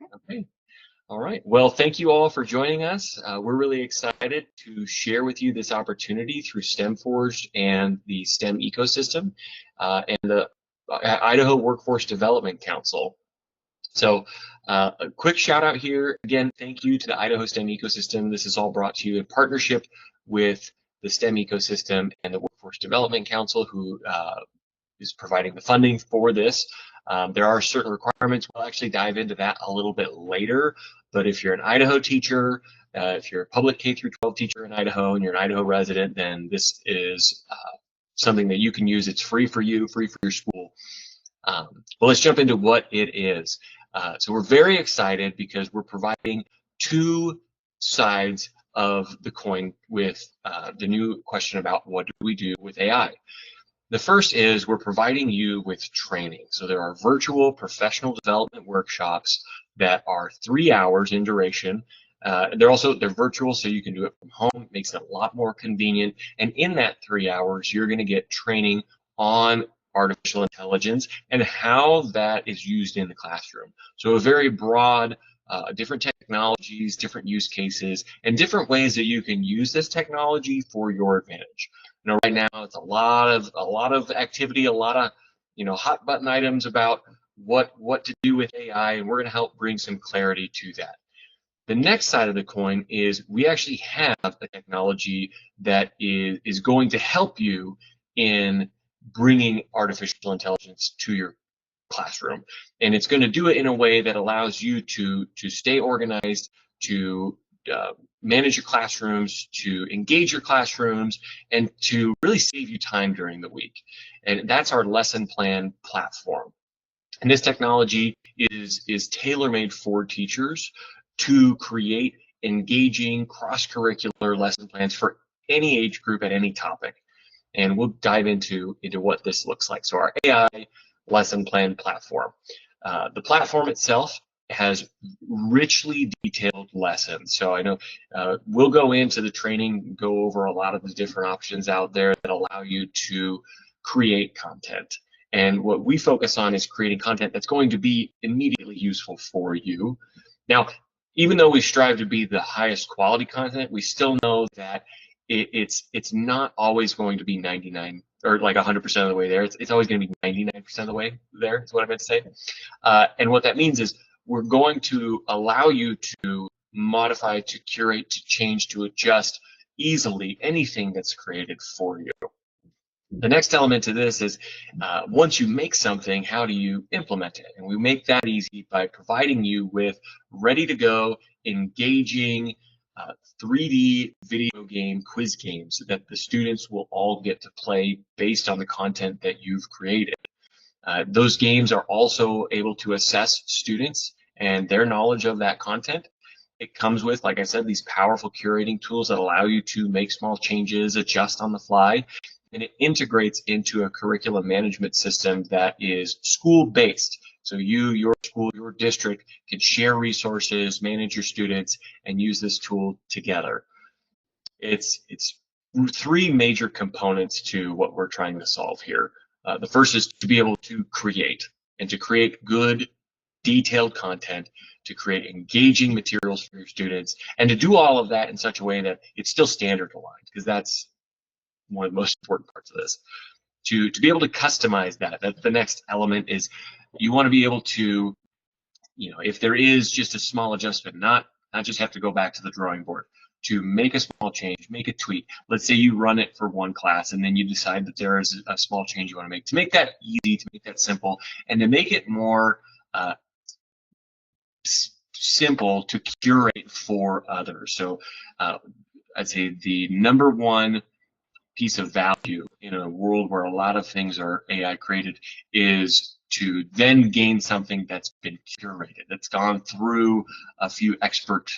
Okay. All right. Well, thank you all for joining us. We're really excited to share with you this opportunity through STEM Forged and the STEM ecosystem and the Idaho Workforce Development Council. So a quick shout out here. Again, thank you to the Idaho STEM Ecosystem. This is all brought to you in partnership with the STEM Ecosystem and the Workforce Development Council, who is providing the funding for this. There are certain requirements. We'll actually dive into that a little bit later. But if you're an Idaho teacher, if you're a public K through 12 teacher in Idaho and you're an Idaho resident, then this is something that you can use. It's free for you, free for your school. Well, let's jump into what it is. So we're very excited because we're providing two sides of the coin with the new question about what do we do with AI. The first is we're providing you with training. So there are virtual professional development workshops that are 3 hours in duration. They're virtual, so you can do it from home. It makes it a lot more convenient. And in that 3 hours, you're going to get training on artificial intelligence and how that is used in the classroom. So a very broad, different technologies, different use cases, and different ways that you can use this technology for your advantage. You know, right now it's a lot of activity, a lot of hot button items about what to do with AI, and we're going to help bring some clarity to that. The next side of the coin is we actually have a technology that is going to help you in bringing artificial intelligence to your classroom, and it's going to do it in a way that allows you to stay organized, to manage your classrooms, to engage your classrooms, and to really save you time during the week. And that's our lesson plan platform. And this technology is tailor-made for teachers to create engaging cross-curricular lesson plans for any age group at any topic. And we'll dive into what this looks like. So our AI lesson plan platform. The platform itself has richly detailed lessons. So I know we'll go into the training, go over a lot of the different options out there that allow you to create content. And what we focus on is creating content that's going to be immediately useful for you. Now, even though we strive to be the highest quality content, we still know that it's not always going to be 99 or like 100% of the way there. It's always going to be 99% of the way there, is what I meant to say. And what that means is we're going to allow you to modify, to curate, to change, to adjust easily anything that's created for you. The next element to this is once you make something, how do you implement it? And we make that easy by providing you with ready-to-go, engaging 3D video game quiz games that the students will all get to play based on the content that you've created. Those games are also able to assess students and their knowledge of that content. It comes with, like I said, these powerful curating tools that allow you to make small changes, adjust on the fly, and it integrates into a curriculum management system that is school-based. So you, your school, your district can share resources, manage your students, and use this tool together. It's three major components to what we're trying to solve here. The first is to be able to create, and to create good, detailed content, to create engaging materials for your students, and to do all of that in such a way that it's still standard aligned, because that's one of the most important parts of this. To be able to customize that, that's the next element. Is you want to be able to, if there is just a small adjustment, not just have to go back to the drawing board, to make a small change, make a tweak. Let's say you run it for one class and then you decide that there is a small change you want to make that easy, to make that simple, and to make it more simple to curate for others. So I'd say the number one piece of value in a world where a lot of things are AI created is to then gain something that's been curated, that's gone through a few expert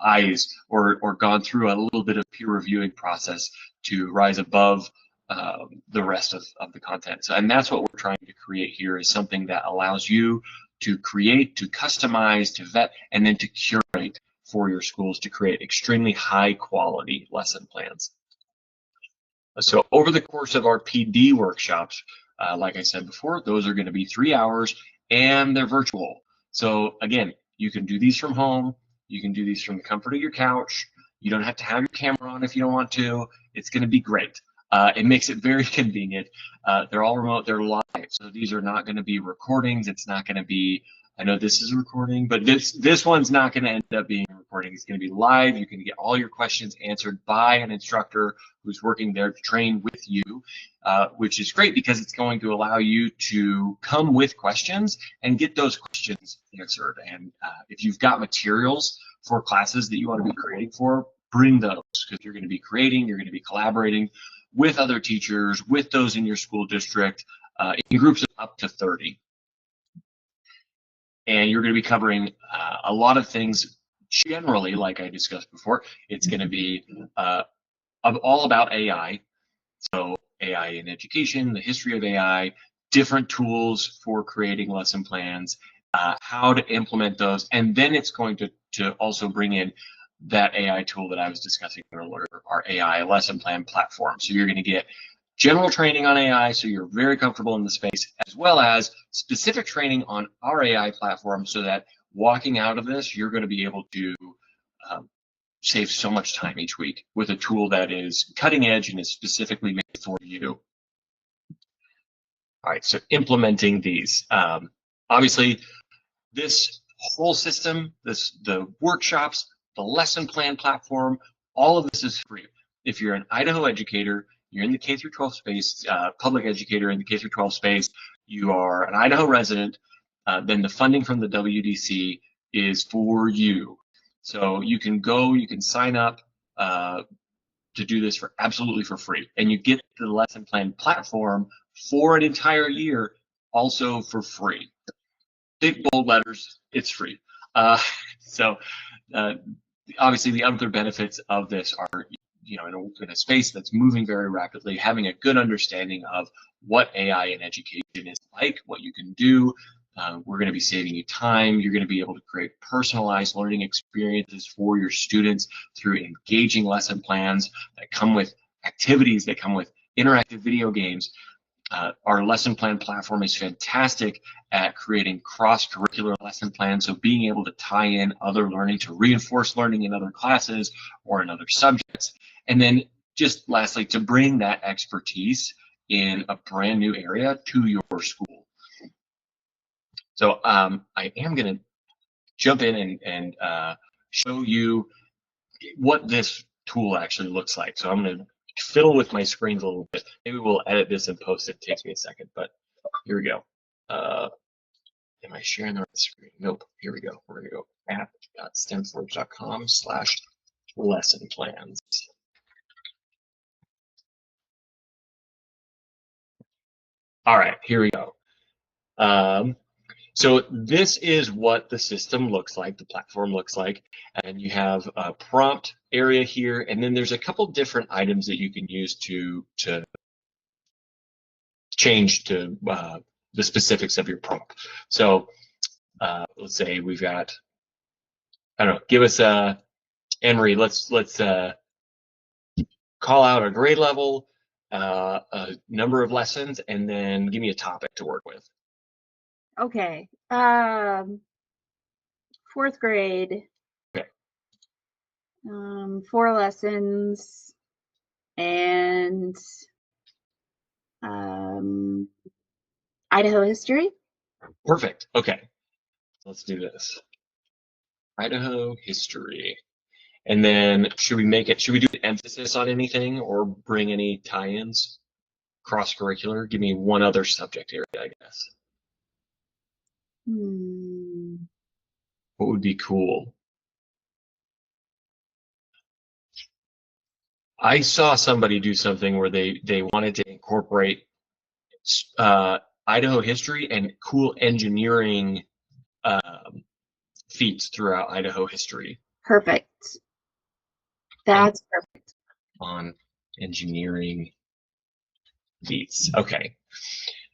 eyes, or gone through a little bit of peer reviewing process to rise above the rest of the content. So, and that's what we're trying to create here, is something that allows you to create, to customize, to vet, and then to curate for your schools to create extremely high quality lesson plans. So over the course of our PD workshops, like I said before, those are going to be 3 hours and they're virtual. So again, You can do these from home. You can do these from the comfort of your couch. You don't have to have your camera on if you don't want to. It's going to be great. It makes it very convenient. They're all remote. They're live. So these are not going to be recordings. It's not going to be, I know this is a recording, but this one's not going to end up being a recording. It's going to be live. You can get all your questions answered by an instructor who's working there to train with you, which is great because it's going to allow you to come with questions and get those questions answered. And if you've got materials for classes that you want to be creating for, bring those, because you're going to be creating, you're going to be collaborating with other teachers, with those in your school district, in groups of up to 30. And you're going to be covering a lot of things generally, like I discussed before. It's going to be all about AI. So AI in education, the history of AI, different tools for creating lesson plans, how to implement those, and then it's going to also bring in that AI tool that I was discussing earlier, our AI lesson plan platform. So you're going to get general training on AI, so you're very comfortable in the space, as well as specific training on our AI platform, so that walking out of this, you're going to be able to save so much time each week with a tool that is cutting edge and is specifically made for you. All right, so implementing these. Obviously, this whole system, the workshops, the lesson plan platform, all of this is free. If you're an Idaho educator, you're in the K through 12 space, public educator in the K through 12 space, you are an Idaho resident, then the funding from the WDC is for you. So you can go, you can sign up to do this for absolutely for free, and you get the lesson plan platform for an entire year also for free. Big bold letters, it's free. So obviously the other benefits of this are, in a space that's moving very rapidly, having a good understanding of what AI in education is like, what you can do. We're going to be saving you time. You're going to be able to create personalized learning experiences for your students through engaging lesson plans that come with activities, that come with interactive video games. Our lesson plan platform is fantastic at creating cross-curricular lesson plans, so being able to tie in other learning to reinforce learning in other classes or in other subjects. And then just lastly, to bring that expertise in a brand new area to your school. So I am going to jump in and show you what this tool actually looks like. So I'm going to fiddle with my screens a little bit. Maybe we'll edit this and post it. It takes me a second, but here we go. Am I sharing the right screen? Nope. Here we go. We're going to go app.stemforge.com/lesson plans. All right, here we go. So this is what the system looks like, the platform looks like, and you have a prompt area here, and then there's a couple different items that you can use to change to the specifics of your prompt. So let's say we've got, I don't know, give us a, Anne-Marie, let's call out a grade level, a number of lessons, and then give me a topic to work with. Okay. 4th grade. Okay. 4 lessons and Idaho history. Perfect. Okay. Let's do this. Idaho history. And then should we do an emphasis on anything or bring any tie-ins? Cross-curricular? Give me one other subject area, I guess. What would be cool? I saw somebody do something where they wanted to incorporate Idaho history and cool engineering feats throughout Idaho history. Perfect. That's perfect. On engineering feats. Okay.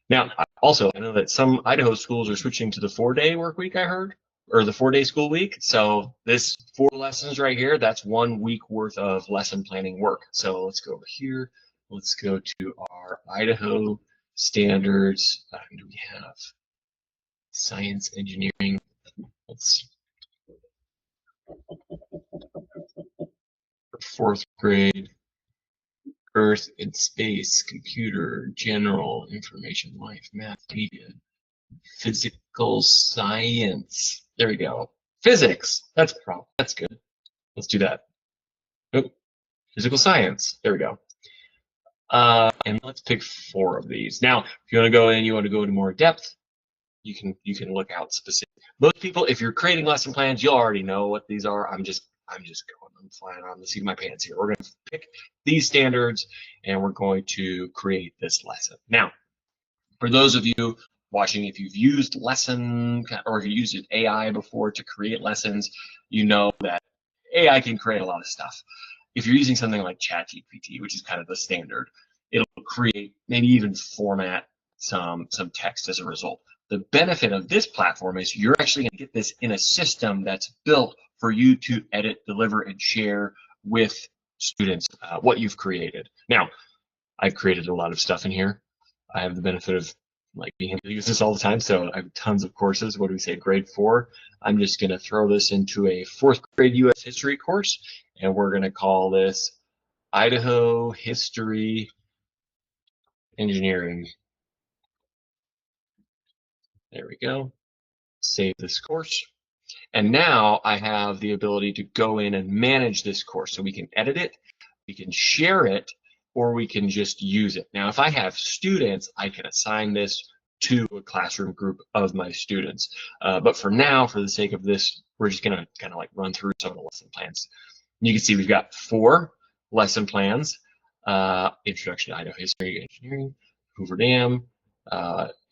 Now, also, I know that some Idaho schools are switching to the 4-day work week, I heard, or the 4-day school week. So this 4 lessons right here, that's 1 week worth of lesson planning work. So let's go over here. Let's go to our Idaho standards. Do we have science, engineering? Let's Fourth grade, Earth and space, computer, general, information, life, math, media, physical science. There we go. Physics. That's good. Let's do that. Oh, physical science. There we go. And let's pick 4 of these. Now, if you want to go in, you want to go into more depth, you can look out specific. Most people, if you're creating lesson plans, you'll already know what these are. I'm flying on the seat of my pants here. We're going to pick these standards and we're going to create this lesson. Now, for those of you watching, if you've used lesson or if you used an AI before to create lessons, you know that AI can create a lot of stuff. If you're using something like ChatGPT, which is kind of the standard, it'll create, maybe even format some text as a result. The benefit of this platform is you're actually going to get this in a system that's built for you to edit, deliver, and share with students what you've created. Now, I've created a lot of stuff in here. I have the benefit of being able to use this all the time, so I have tons of courses. What do we say, grade 4? I'm just going to throw this into a 4th grade U.S. history course, and we're going to call this Idaho History Engineering. There we go. Save this course. And now I have the ability to go in and manage this course. So we can edit it, we can share it, or we can just use it. Now, if I have students, I can assign this to a classroom group of my students. But for now, for the sake of this, we're just going to kind of run through some of the lesson plans. You can see we've got 4 lesson plans. Introduction to Idaho History, Engineering, Hoover Dam,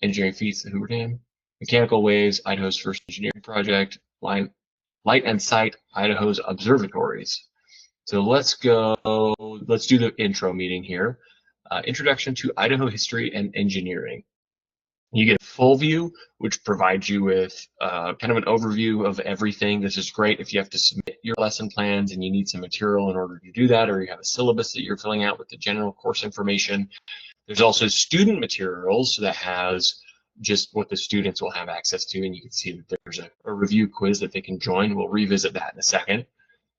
Engineering Feats at Hoover Dam, Mechanical Waves, Idaho's first engineering project, Light and Sight, Idaho's observatories. So let's do the intro meeting here. Introduction to Idaho History and Engineering. You get a full view, which provides you with kind of an overview of everything. This is great if you have to submit your lesson plans and you need some material in order to do that, or you have a syllabus that you're filling out with the general course information. There's also student materials that has just what the students will have access to, and you can see that there's a review quiz that they can join. We'll revisit that in a second.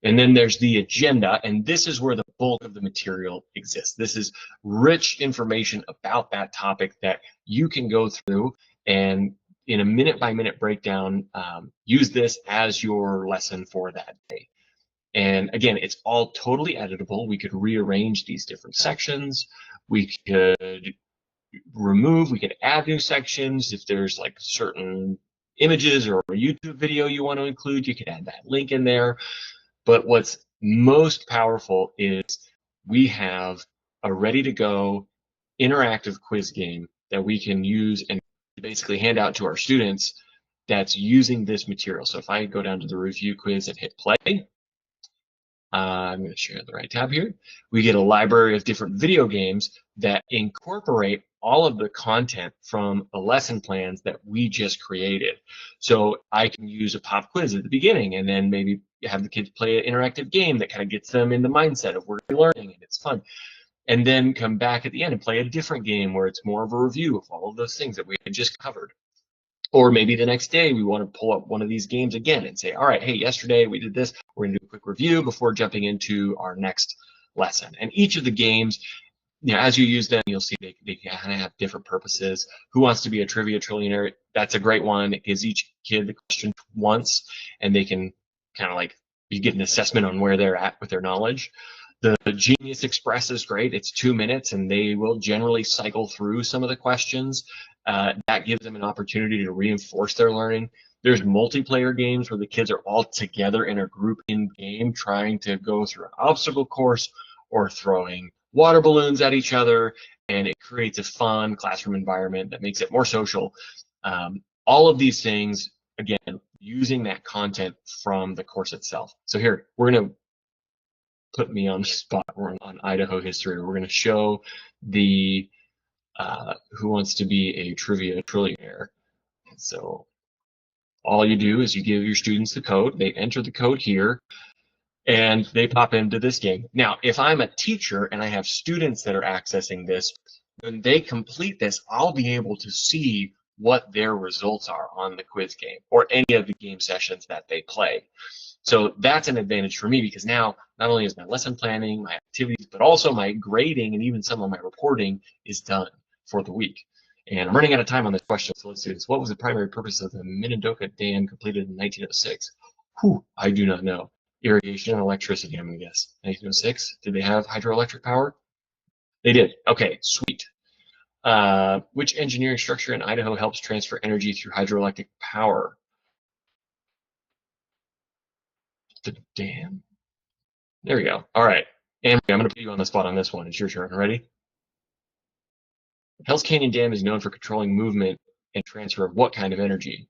And then there's the agenda, and this is where the bulk of the material exists. This is rich information about that topic that you can go through and in a minute-by-minute breakdown, use this as your lesson for that day. And again, it's all totally editable. We could rearrange these different sections. We could we could add new sections. If there's certain images or a YouTube video you want to include, you can add that link in there. But what's most powerful is we have a ready-to-go interactive quiz game that we can use and basically hand out to our students that's using this material. So if I go down to the review quiz and hit play, I'm going to share the right tab here. We get a library of different video games that incorporate all of the content from the lesson plans that we just created. So I can use a pop quiz at the beginning and then maybe have the kids play an interactive game that kind of gets them in the mindset of we're learning and it's fun. And then come back at the end and play a different game where it's more of a review of all of those things that we had just covered. Or maybe the next day we want to pull up one of these games again and say, all right, hey, yesterday we did this. We're going to do a quick review before jumping into our next lesson. And each of the games, as you use them, you'll see they kind of have different purposes. Who wants to be a trivia trillionaire? That's a great one. It gives each kid the question once, and they can kind of you get an assessment on where they're at with their knowledge. The Genius Express is great. It's 2 minutes, and they will generally cycle through some of the questions. That gives them an opportunity to reinforce their learning. There's multiplayer games where the kids are all together in a group in game trying to go through an obstacle course or throwing water balloons at each other, and it creates a fun classroom environment that makes it more social. All of these things, again, using that content from the course itself. So here, we're going to put me on the spot. We're on Idaho history. We're going to show the Who Wants to Be a Trivia Trillionaire. So all you do is you give your students the code. They enter the code here, and they pop into this game. Now, if I'm a teacher and I have students that are accessing this, when they complete this, I'll be able to see what their results are on the quiz game or any of the game sessions that they play. So that's an advantage for me because now not only is my lesson planning, my activities, but also my grading and even some of my reporting is done for the week. And I'm running out of time on this question, so let's do this. What was the primary purpose of the Minidoka Dam completed in 1906? Whew, I do not know. Irrigation and electricity, I'm going to guess. 1906, did they have hydroelectric power? They did. Okay, sweet. Which engineering structure in Idaho helps transfer energy through hydroelectric power? The dam. There we go. All right. Amory, I'm going to put you on the spot on this one. It's your turn. Ready? Hell's Canyon Dam is known for controlling movement and transfer of what kind of energy?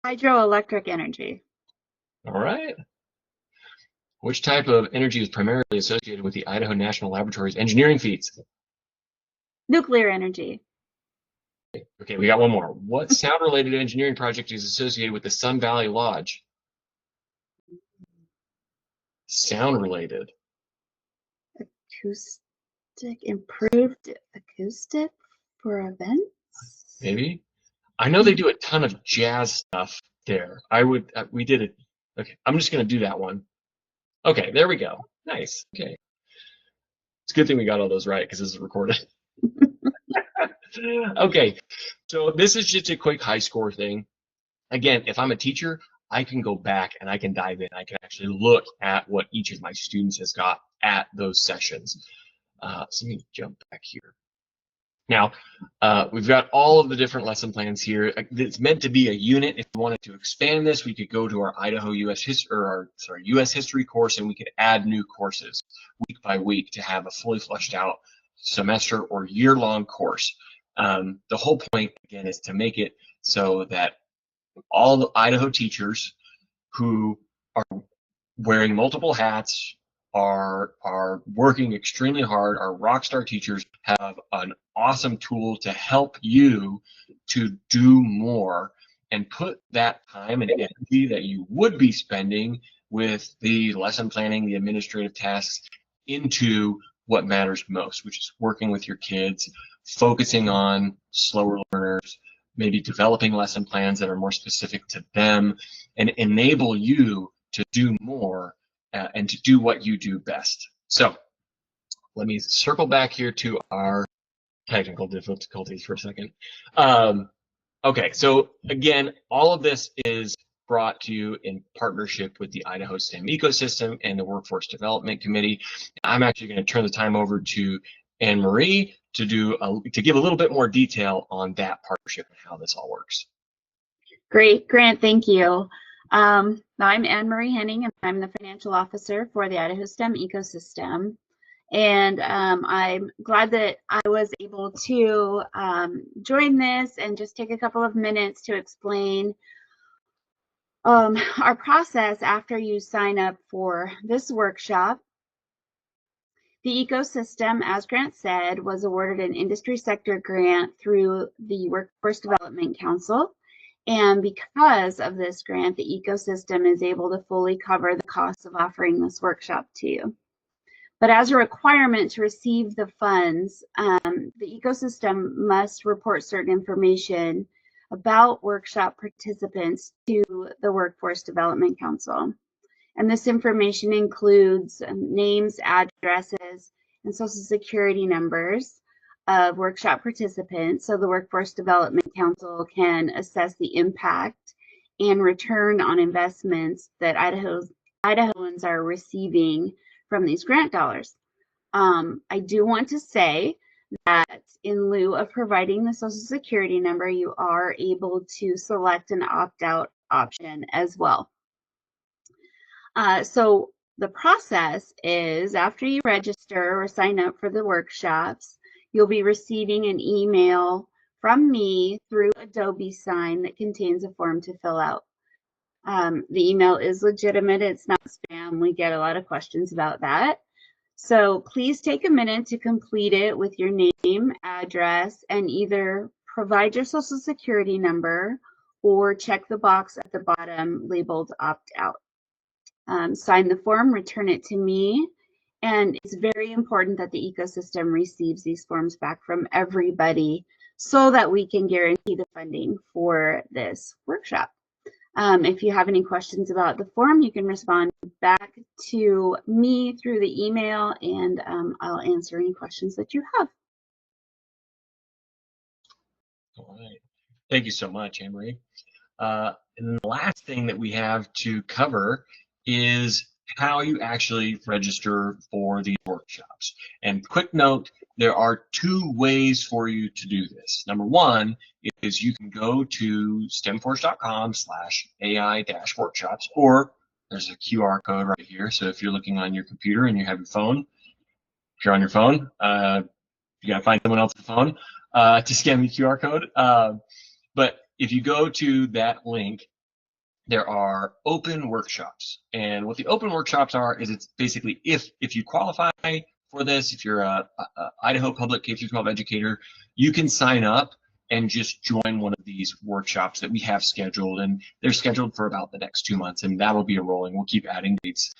Hydroelectric energy. All right. Which type of energy is primarily associated with the Idaho National Laboratory's engineering feats? Nuclear energy. Okay, we got one more. What sound-related engineering project is associated with the Sun Valley Lodge? Sound-related. Acoustic, improved acoustic for events. Maybe. I know they do a ton of jazz stuff there. We did it. Okay, I'm just going to do that one. Okay, there we go. Nice. Okay. It's a good thing we got all those right because this is recorded. Okay, so this is just a quick high score thing. Again, if I'm a teacher, I can go back and I can dive in. I can actually look at what each of my students has got at those sessions. So let me jump back here. Now, we've got all of the different lesson plans here. It's meant to be a unit. If we wanted to expand this, we could go to our Idaho US history course, and we could add new courses week by week to have a fully fleshed out semester or year-long course. The whole point, again, is to make it so that all the Idaho teachers who are wearing multiple hats, are working extremely hard, our rock star teachers have an awesome tool to help you to do more and put that time and energy that you would be spending with the lesson planning, the administrative tasks into what matters most, which is working with your kids, focusing on slower learners, maybe developing lesson plans that are more specific to them and enable you to do more and to do what you do best. So let me circle back here to our technical difficulties for a second. Okay, so again, all of this is brought to you in partnership with the Idaho STEM Ecosystem and the Workforce Development Committee. I'm actually going to turn the time over to Anne Marie to give a little bit more detail on that partnership and how this all works. Great, Grant, thank you. I'm Anne Marie Henning, and I'm the financial officer for the Idaho STEM Ecosystem. And I'm glad that I was able to join this and just take a couple of minutes to explain our process after you sign up for this workshop. The ecosystem, as Grant said, was awarded an industry sector grant through the Workforce Development Council. And because of this grant, the ecosystem is able to fully cover the costs of offering this workshop to you. But as a requirement to receive the funds, the ecosystem must report certain information about workshop participants to the Workforce Development Council. And this information includes names, addresses, and social security numbers of workshop participants, so the Workforce Development Council can assess the impact and return on investments that Idahoans are receiving from these grant dollars. I do want to say that in lieu of providing the social security number, you are able to select an opt-out option as well. So the process is after you register or sign up for the workshops, you'll be receiving an email from me through Adobe Sign that contains a form to fill out. The email is legitimate, it's not spam. We get a lot of questions about that. So please take a minute to complete it with your name, address, and either provide your social security number or check the box at the bottom labeled opt-out. Sign the form, return it to me, and it's very important that the ecosystem receives these forms back from everybody so that we can guarantee the funding for this workshop. If you have any questions about the form, you can respond back to me through the email, and I'll answer any questions that you have. All right. Thank you so much, Anne-Marie. And then the last thing that we have to cover is how you actually register for these workshops. And quick note, there are two ways for you to do this. Number one is you can go to stemforce.com/AI-workshops, or there's a QR code right here. So if you're looking on your computer and you have your phone, if you're on your phone, you gotta find someone else's phone to scan the QR code. But if you go to that link, there are open workshops. And what the open workshops are is it's basically if you qualify for this, if you're a Idaho public K-12 educator, you can sign up and just join one of these workshops that we have scheduled. And they're scheduled for about the next 2 months, and that'll be a rolling. We'll keep adding dates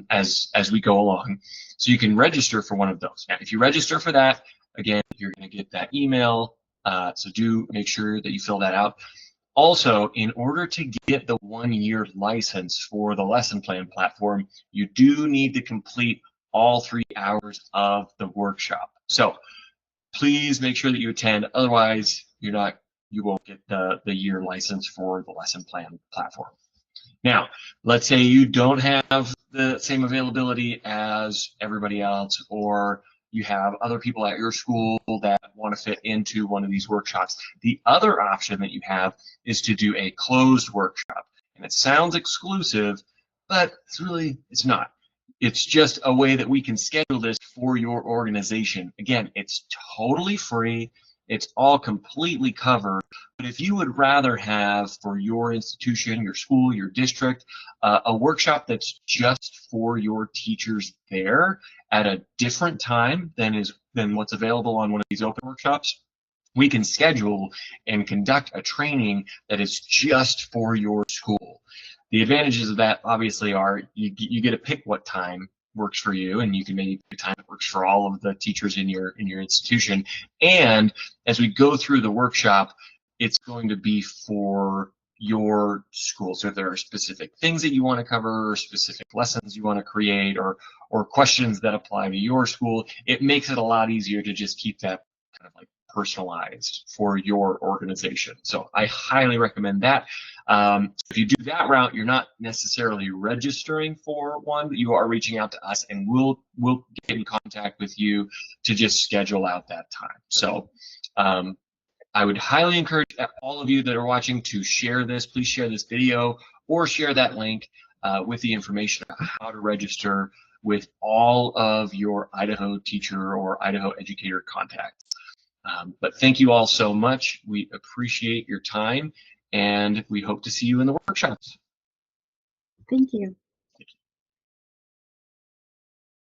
as we go along. So you can register for one of those. Now, if you register for that, again, you're going to get that email. So do make sure that you fill that out. Also, in order to get the 1-year license for the lesson plan platform, you do need to complete all 3 hours of the workshop. So please make sure that you attend. Otherwise, you won't get the year license for the lesson plan platform. Now, let's say you don't have the same availability as everybody else, or you have other people at your school that want to fit into one of these workshops. The other option that you have is to do a closed workshop. And it sounds exclusive, but it's not. It's just a way that we can schedule this for your organization. Again, it's totally free. It's all completely covered. But if you would rather have for your institution, your school, your district, a workshop that's just for your teachers there at a different time than what's available on one of these open workshops, we can schedule and conduct a training that is just for your school. The advantages of that obviously are you get to pick what time works for you, and you can maybe pick a time that works for all of the teachers in your institution. And as we go through the workshop, it's going to be for your school. So if there are specific things that you want to cover, or specific lessons you want to create, or questions that apply to your school, it makes it a lot easier to just keep that kind of like personalized for your organization. So I highly recommend that. If you do that route, you're not necessarily registering for one, but you are reaching out to us, and we'll get in contact with you to just schedule out that time. So I would highly encourage all of you that are watching to share this. Please share this video or share that link with the information on how to register with all of your Idaho teacher or Idaho educator contacts. But thank you all so much. We appreciate your time, and we hope to see you in the workshops. Thank you.